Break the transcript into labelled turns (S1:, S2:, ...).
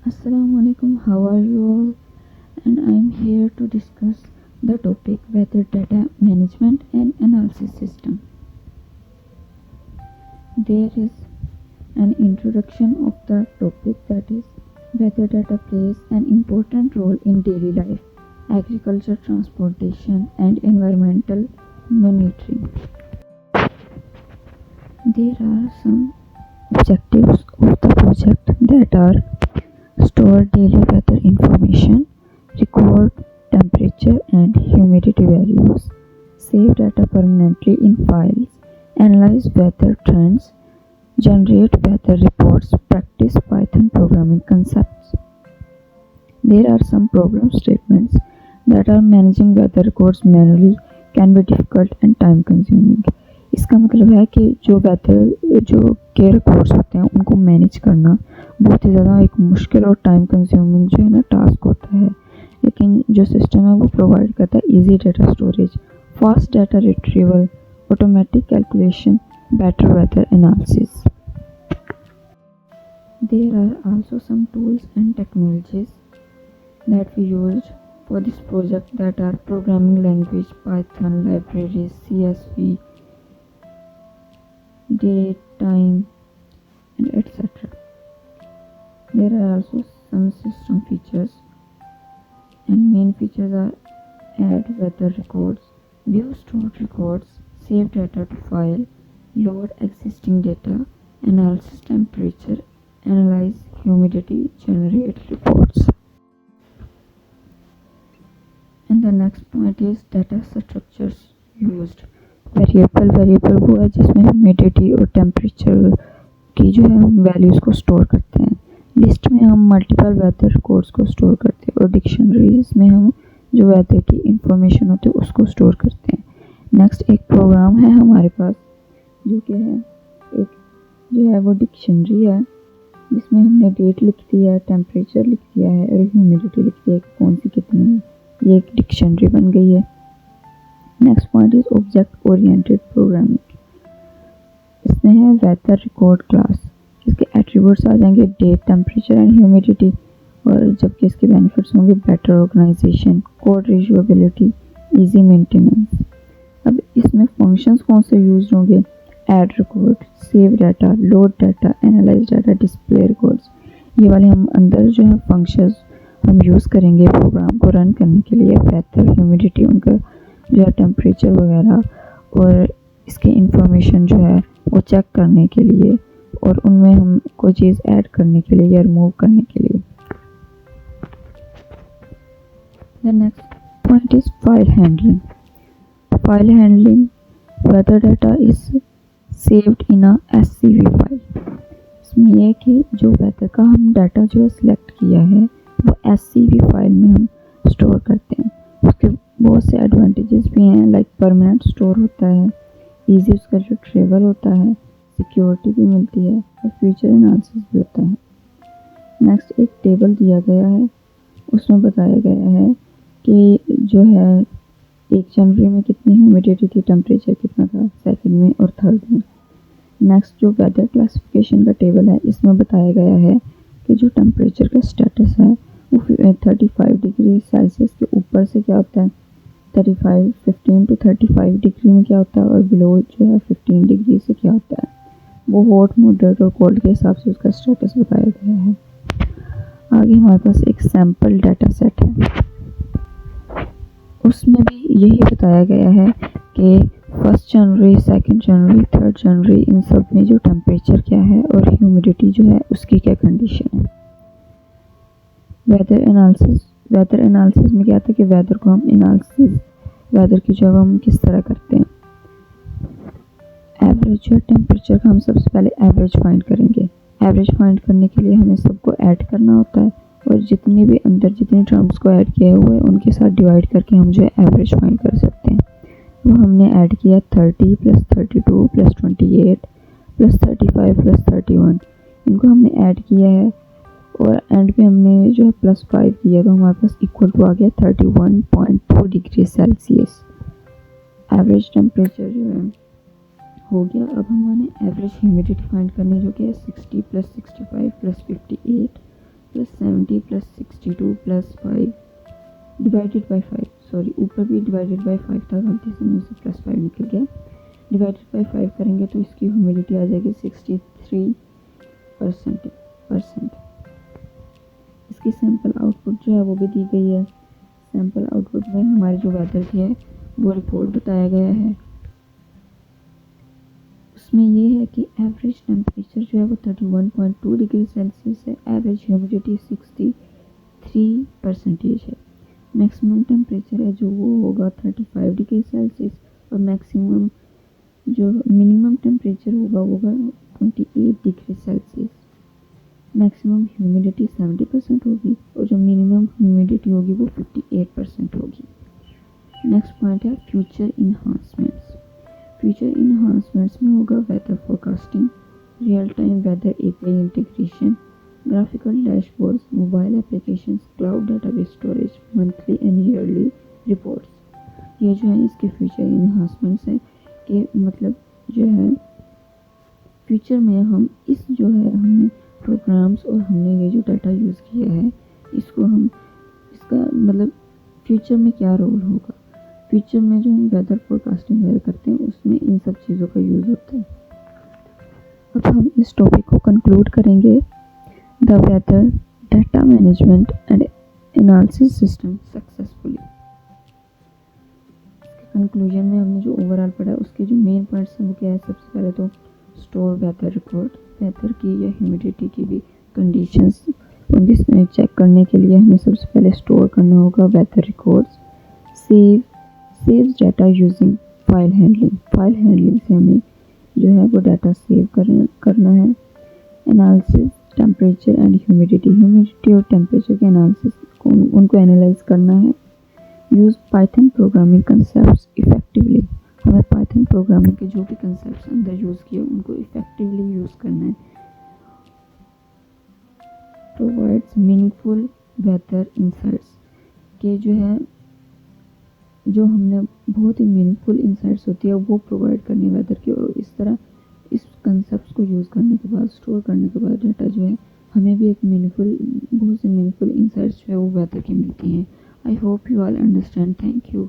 S1: Assalamu alaikum, how are you all? And I am here to discuss the topic weather data management and analysis system. There is an introduction of the topic, that is weather data plays an important role in daily life, agriculture, transportation and environmental monitoring. There are some objectives of the project that are store daily weather information, record temperature and humidity values, save data permanently in files, analyze weather trends, generate weather reports, practice Python programming concepts. There are some problem statements that are managing weather records manually can be difficult and time consuming. इसका मतलब है कि जो के records होते हैं उनको manage करना बहुत ही ज़्यादा एक मुश्किल और टाइम कंज्यूमिंग जो है ना टास्क होता है, लेकिन जो सिस्टम है वो प्रोवाइड करता है easy data storage, fast data retrieval, automatic calculation, better weather analysis. There are also some tools and technologies that we used for this project, that are programming language, Python, libraries, CSV, date, time, and etc. There are also some system features, and main features are add weather records, view stored records, save data to file, load existing data, analysis temperature, analyze humidity, generate reports. And the next point is data structures used. Variable वो है जिसमें humidity और temperature की जो है हम values को store करते हैं। लिस्ट में हम मल्टीपल वेदर रिकॉर्ड्स को स्टोर करते हैं और डिक्शनरीज में हम जो वेदर की इंफॉर्मेशन होती है उसको स्टोर करते हैं। नेक्स्ट एक प्रोग्राम है हमारे पास जो कि है एक जो है वो डिक्शनरी है जिसमें हमने डेट लिख दिया है, टेम्परेचर लिख दिया है और ह्यूमिडिटी लिख दिया है कौन सी कितनी है। ये एक डिक्शनरी बन गई है। Next point is object oriented programming. इसमें है वेदर रिकॉर्ड क्लास जिसके एट्रीब्यूट्स आ जाएंगे डेट, टेम्परेचर एंड ह्यूमिडिटी, और जबकि इसके बेनिफिट्स होंगे better organisation, code reusability, easy maintenance. अब इसमें फंक्शंस कौन से यूज होंगे? Add record, save data, load data, analyse data, display records. ये वाले हम अंदर जो है फंक्शंस हम यूज़ करेंगे प्रोग्राम को रन करने के लिए। वेदर, ह्यूमिडिटी, उनका जो है टेम्परेचर वगैरह और इसकी इंफॉर्मेशन जो है वो चेक करने के लिए, और उनमें हम कोई चीज़ ऐड करने के लिए या रिमूव करने के लिए। The next point is file handling. File handling, weather data is saved in a SCV file. इसमें यह है कि जो वेदर का हम डाटा जो है सिलेक्ट किया है वो SCV फाइल में हम स्टोर करते हैं। उसके बहुत से एडवांटेजेस भी हैं, लाइक परमानेंट स्टोर होता है, इजी उसका जो ट्रेवल होता है, सिक्योरिटी भी मिलती है और फ्यूचर एनालिसिस भी होता है। नेक्स्ट एक टेबल दिया गया है, उसमें बताया गया है कि जो है 1 जनवरी में कितनी ह्यूमिडिटी थी, टेम्परेचर कितना था, सेकंड में और थर्ड में। नेक्स्ट जो वेदर क्लासिफिकेशन का टेबल है इसमें बताया गया है कि जो टेम्परेचर का स्टेटस है वो 35 डिग्री सेल्सियस के ऊपर से क्या होता है, 15 to 35 डिग्री में क्या होता है, और बिलो जो है 15 डिग्री से क्या होता है। वो हॉट, मॉडरेट और कोल्ड के हिसाब से उसका स्टेटस बताया गया है। आगे हमारे पास एक सैम्पल डाटा सेट है, उसमें भी यही बताया गया है कि 1 जनवरी, 2 जनवरी, 3 जनवरी इन सब में जो टेम्परेचर क्या है और ह्यूमिडिटी जो है उसकी क्या कंडीशन है। वेदर एनालिसिस में क्या था कि वेदर को हम वेदर की जो हम किस तरह करते हैं। एवरेज जो टेम्परेचर का हम सबसे पहले एवरेज फाइंड करेंगे। एवरेज फाइंड करने के लिए हमें सबको ऐड करना होता है और जितने भी अंदर जितने टर्म्स को ऐड किए हुए हैं उनके साथ डिवाइड करके हम जो है एवरेज फाइंड कर सकते हैं। वो हमने ऐड किया 30 + 32 + 28 + 35 + 31, इनको हमने ऐड किया है और एंड पे हमने जो है +5 किया तो हमारे पास इक्वल टू आ गया 31.2 डिग्री सेल्सियस। एवरेज टेम्परेचर जो है हो गया। अब हमारे एवरेज ह्यूमिडिटी फाइंड करनी जो कि है 60 + 65 + 58 plus 70 plus 62 plus 5 divided by 5, sorry ऊपर भी डिवाइडेड बाई 5 था, गलती से मुझे से प्लस 5 निकल गया। डिवाइडेड बाई 5 करेंगे तो इसकी ह्यूमिडिटी आ जाएगी 63%। इसकी सैम्पल आउटपुट जो है वो भी दी गई है। सैम्पल आउटपुट में हमारी जो वेदर की है वो रिपोर्ट बताया गया है। उसमें ये है कि एवरेज टेम्परेचर जो है वो 31.2 डिग्री सेल्सियस है, एवरेज ह्यूमिडिटी 63% है। मैक्सिमम टेम्परेचर है जो वो होगा 35 डिग्री सेल्सियस, और मैक्सिमम जो मिनिमम टेम्परेचर होगा वो होगा 28 डिग्री सेल्सियस। मैक्सिमम ह्यूमिडिटी 70% होगी, और जो मिनिमम ह्यूमिडिटी होगी वो 58% होगी। नेक्स्ट पॉइंट है फ्यूचर इन्हांसमेंट्स। फ्यूचर इन्हांसमेंट्स में होगा weather forecasting, real time weather API integration, graphical dashboards, mobile applications, cloud database storage, monthly and yearly reports. ये जो है इसके फ्यूचर इन्हांसमेंट्स हैं कि मतलब जो है फ्यूचर में हम इस जो है हमने प्रोग्राम्स और हमने ये जो डाटा यूज़ किया है इसको हम इसका मतलब फ्यूचर में क्या रोल होगा। फ्यूचर में जो हम वेदर फोरकास्टिंग वगैरह करते हैं उसमें इन सब चीज़ों का यूज़ होता है। अब हम इस टॉपिक को कंक्लूड करेंगे, the weather data management and analysis system successfully. Conclusion में हमने जो ओवरऑल पढ़ा है उसके जो मेन पॉइंट्स हैं वो क्या है। सबसे पहले तो स्टोर वेदर रिकॉर्ड, वेदर की या ह्यूमिडिटी की भी कंडीशंस उनकी चेक करने के लिए हमें सबसे पहले स्टोर करना होगा weather records. Saves data using file handling से हमें जो है वो डाटा सेव करना है। एनालिसिस टेम्परेचर एंड ह्यूमिडिटी और टेम्परेचर के एनालिसिस उनको एनालाइज करना है। Use Python programming concepts effectively, हमें पाइथन प्रोग्रामिंग के जो भी कंसेप्ट्स अंदर यूज़ किए उनको इफेक्टिवली यूज़ करना है। प्रोवाइड्स मीनिंगफुल वेदर इंसाइट्स, के जो है जो हमने बहुत ही मीनिंगफुल इंसाइट्स होती है वो प्रोवाइड करनी है वेदर की, और इस तरह इस कंसेप्ट्स को यूज़ करने के बाद स्टोर करने के बाद डाटा जो है हमें भी एक बहुत सी मीनिंगफुल इंसाइट्स जो है वो वेदर की मिलती हैं। I hope you all understand. Thank you.